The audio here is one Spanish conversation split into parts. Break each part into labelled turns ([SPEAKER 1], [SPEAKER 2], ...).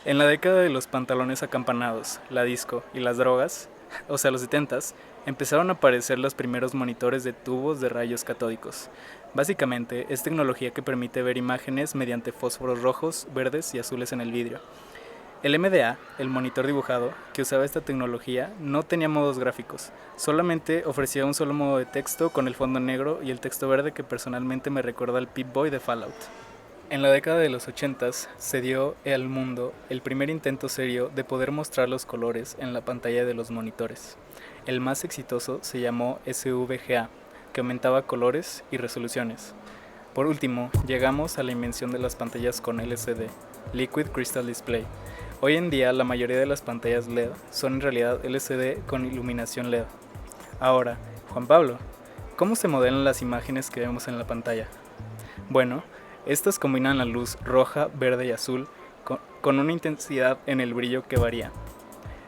[SPEAKER 1] En la década de los pantalones acampanados, la disco y las drogas, o sea los 70s, empezaron a aparecer los primeros monitores de tubos de rayos catódicos. Básicamente, es tecnología que permite ver imágenes mediante fósforos rojos, verdes y azules en el vidrio. El MDA, el monitor dibujado, que usaba esta tecnología, no tenía modos gráficos, solamente ofrecía un solo modo de texto con el fondo negro y el texto verde que personalmente me recuerda al Pip-Boy de Fallout. En la década de los 80s se dio al mundo el primer intento serio de poder mostrar los colores en la pantalla de los monitores. El más exitoso se llamó SVGA, que aumentaba colores y resoluciones. Por último, llegamos a la invención de las pantallas con LCD, Liquid Crystal Display. Hoy en día la mayoría de las pantallas LED son en realidad LCD con iluminación LED. Ahora, Juan Pablo, ¿cómo se modelan las imágenes que vemos en la pantalla? Bueno, estas combinan la luz roja, verde y azul con una intensidad en el brillo que varía.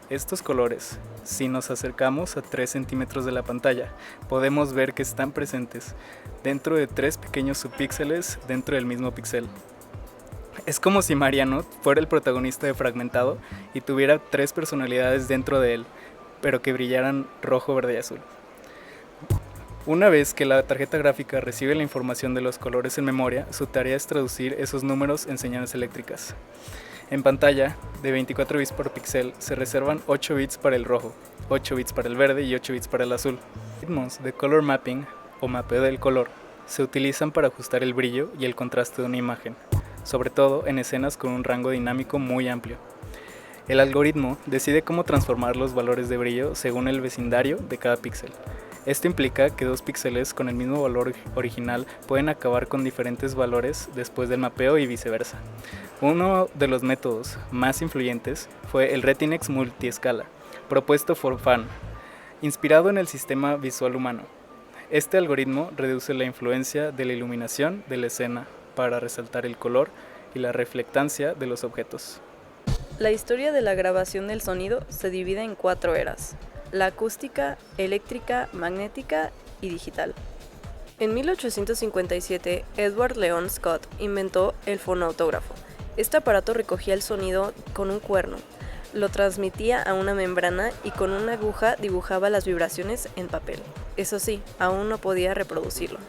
[SPEAKER 1] Estos colores, si nos acercamos a 3 centímetros de la pantalla, podemos ver que están presentes dentro de 3 pequeños subpíxeles dentro del mismo píxel. Es como si Mariano fuera el protagonista de Fragmentado y tuviera 3 personalidades dentro de él, pero que brillaran rojo, verde y azul. Una vez que la tarjeta gráfica recibe la información de los colores en memoria, su tarea es traducir esos números en señales eléctricas. En pantalla, de 24 bits por píxel, se reservan 8 bits para el rojo, 8 bits para el verde y 8 bits para el azul. Los algoritmos de color mapping, o mapeo del color, se utilizan para ajustar el brillo y el contraste de una imagen, sobre todo en escenas con un rango dinámico muy amplio. El algoritmo decide cómo transformar los valores de brillo según el vecindario de cada píxel. Esto implica que dos píxeles con el mismo valor original pueden acabar con diferentes valores después del mapeo y viceversa. Uno de los métodos más influyentes fue el Retinex multiescala, propuesto por Fan, inspirado en el sistema visual humano. Este algoritmo reduce la influencia de la iluminación de la escena para resaltar el color y la reflectancia de los objetos.
[SPEAKER 2] La historia de la grabación del sonido se divide en 4 eras: la acústica, eléctrica, magnética y digital. En 1857, Edward Leon Scott inventó el fonautógrafo. Este aparato recogía el sonido con un cuerno, lo transmitía a una membrana y con una aguja dibujaba las vibraciones en papel. Eso sí, aún no podía reproducirlo.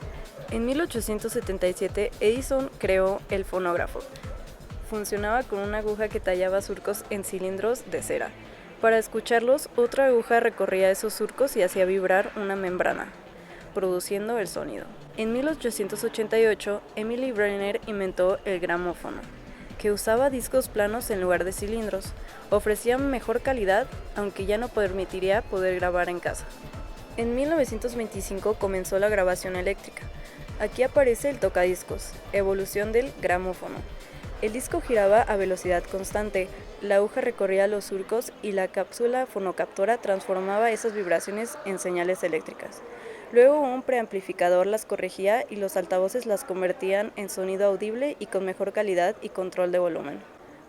[SPEAKER 2] En 1877, Edison creó el fonógrafo. Funcionaba con una aguja que tallaba surcos en cilindros de cera. Para escucharlos, otra aguja recorría esos surcos y hacía vibrar una membrana, produciendo el sonido. En 1888, Emily Brenner inventó el gramófono, que usaba discos planos en lugar de cilindros. Ofrecía mejor calidad, aunque ya no permitiría poder grabar en casa. En 1925 comenzó la grabación eléctrica. Aquí aparece el tocadiscos, evolución del gramófono. El disco giraba a velocidad constante, la aguja recorría los surcos y la cápsula fonocaptora transformaba esas vibraciones en señales eléctricas. Luego un preamplificador las corregía y los altavoces las convertían en sonido audible y con mejor calidad y control de volumen.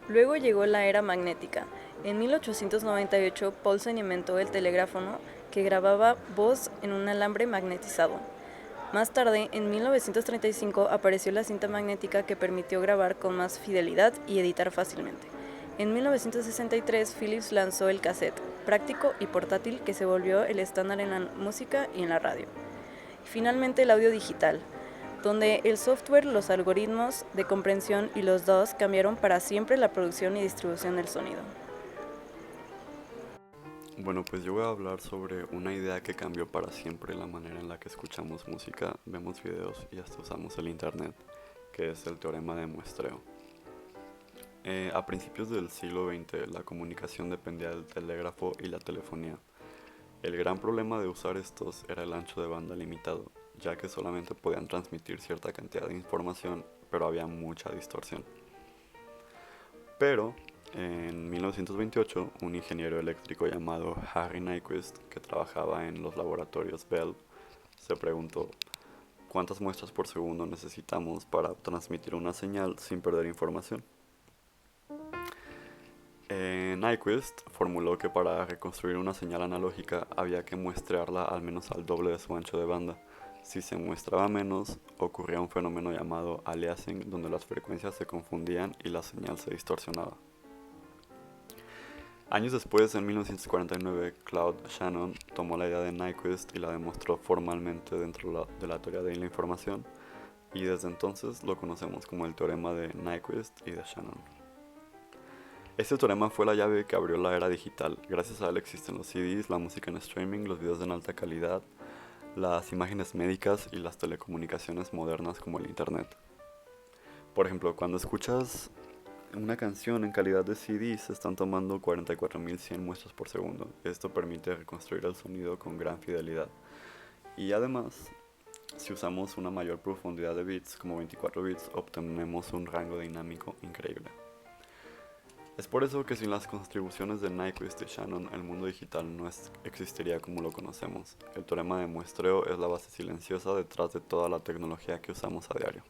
[SPEAKER 2] Luego llegó la era magnética. En 1898 Paulsen inventó el telegráfono, que grababa voz en un alambre magnetizado. Más tarde, en 1935, apareció la cinta magnética, que permitió grabar con más fidelidad y editar fácilmente. En 1963, Philips lanzó el cassette, práctico y portátil, que se volvió el estándar en la música y en la radio. Y finalmente, el audio digital, donde el software, los algoritmos de comprensión y los DAWs cambiaron para siempre la producción y distribución del sonido.
[SPEAKER 3] Bueno, pues yo voy a hablar sobre una idea que cambió para siempre la manera en la que escuchamos música, vemos videos y hasta usamos el internet, que es el teorema de muestreo. A principios del siglo XX, la comunicación dependía del telégrafo y la telefonía. El gran problema de usar estos era el ancho de banda limitado, ya que solamente podían transmitir cierta cantidad de información, pero había mucha distorsión. Pero en 1928, un ingeniero eléctrico llamado Harry Nyquist, que trabajaba en los laboratorios Bell, se preguntó: ¿cuántas muestras por segundo necesitamos para transmitir una señal sin perder información? Nyquist formuló que para reconstruir una señal analógica había que muestrearla al menos al doble de su ancho de banda. Si se muestraba menos, ocurría un fenómeno llamado aliasing, donde las frecuencias se confundían y la señal se distorsionaba. Años después, en 1949, Claude Shannon tomó la idea de Nyquist y la demostró formalmente dentro de la teoría de la información, y desde entonces lo conocemos como el teorema de Nyquist y de Shannon. Este teorema fue la llave que abrió la era digital. Gracias a él existen los CDs, la música en streaming, los videos en alta calidad, las imágenes médicas y las telecomunicaciones modernas como el Internet. Por ejemplo, cuando escuchas una canción en calidad de CD se están tomando 44.100 muestras por segundo. Esto permite reconstruir el sonido con gran fidelidad. Y además, si usamos una mayor profundidad de bits, como 24 bits, obtenemos un rango dinámico increíble. Es por eso que sin las contribuciones de Nyquist y Shannon, el mundo digital no existiría como lo conocemos. El teorema de muestreo es la base silenciosa detrás de toda la tecnología que usamos a diario.